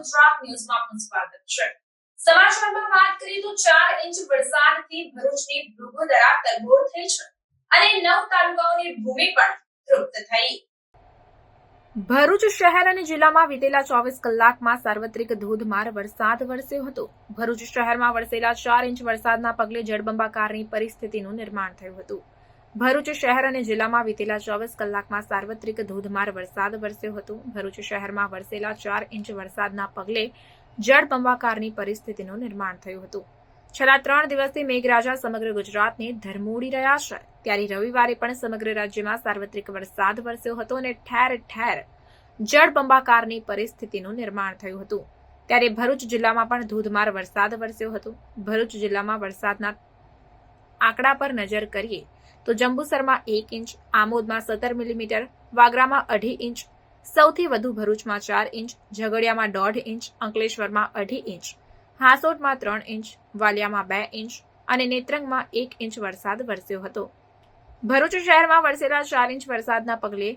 ગુજરાત ન્યૂઝમાં આપનું સ્વાગત છે। સમાચારમાં વાત કરીએ તો 4 ઇંચ વરસાદથી ભરૂચની ભૃગુદરા તરબોળ થઈ છે અને 9 તાલુકાઓની ભૂમિ પણ તૃપ્ત થઈ। ભરૂચ શહેર અને જિલ્લામાં વીતેલા 24 કલાકમાં સાર્વત્રિક ધોધમાર વરસાદ વરસ્યો હતો। ભરૂચ શહેરમાં વરસેલા 4 ઇંચ વરસાદના પગલે જળબંબાકારની પરિસ્થિતિનું નિર્માણ થયું હતું। ભરૂચ શહેર અને જિલ્લામાં વીતેલા 24 કલાકમાં સાર્વત્રિક ધોધમાર વરસાદ વરસ્યો હતો। ભરૂચ શહેરમાં વરસેલા 4 ઇંચ વરસાદના પગલે જળબંબાકારની પરિસ્થિતિનું નિર્માણ થયું હતું। છેલ્લા 3 દિવસથી મેઘરાજા સમગ્ર ગુજરાતને ધરમોડી રહ્યા છે, ત્યારે રવિવારે પણ સમગ્ર રાજ્યમાં સાર્વત્રિક વરસાદ વરસ્યો હતો અને ઠેર ઠેર જળબંબાકારની પરિસ્થિતિનું નિર્માણ થયું હતું। ત્યારે ભરૂચ જિલ્લામાં પણ ધોધમાર વરસાદ વરસ્યો હતો। ભરૂચ જિલ્લામાં વરસાદના આંકડા પર નજર કરીએ તો જંબુસરમાં 1 ઇંચ, આમોદમાં 17 મિલીમીટર, વાગરામાં 2.5 ઇંચ, સૌથી વધુ ભરૂચમાં 4 ઇંચ, ઝઘડિયામાં 1.5 ઇંચ, અંકલેશ્વરમાં 2.5 ઇંચ, હાસોટમાં 3 ઇંચ, વાલિયામાં 2 ઇંચ અને નેત્રંગમાં 1 ઇંચ વરસાદ વરસ્યો હતો। ભરૂચ શહેરમાં વરસેલા 4 ઇંચ વરસાદના પગલે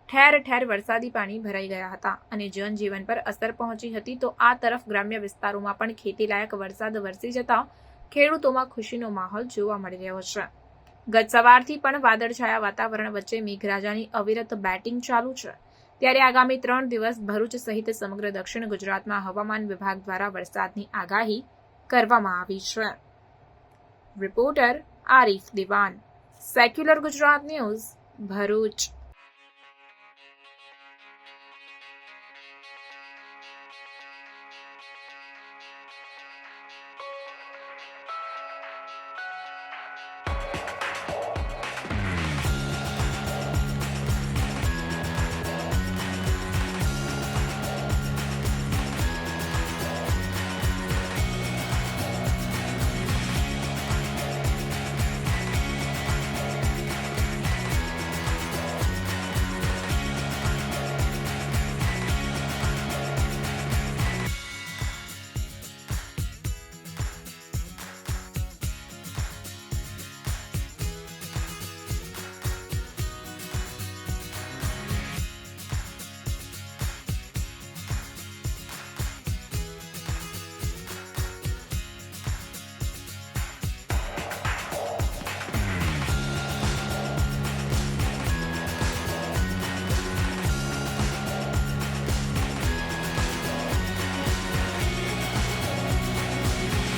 ઠેર ઠેર વરસાદી પાણી ભરાઈ ગયા હતા અને જનજીવન પર અસર પહોંચી હતી। તો આ તરફ ગ્રામ્ય વિસ્તારોમાં પણ ખેતીલાયક વરસાદ વરસી જતા ખેડૂતોમાં ખુશીનો માહોલ જોવા મળી રહ્યો છે। ગત સવારથી પણ વાદળછાયા વાતાવરણ વચ્ચે મેઘરાજાની અવિરત બેટિંગ ચાલુ છે, ત્યારે આગામી 3 દિવસ ભરૂચ સહિત સમગ્ર દક્ષિણ ગુજરાતમાં હવામાન વિભાગ દ્વારા વરસાદની આગાહી કરવામાં આવી છે। રિપોર્ટર આરીફ દિવાન, સેક્યુલર ગુજરાત ન્યૂઝ, ભરૂચ।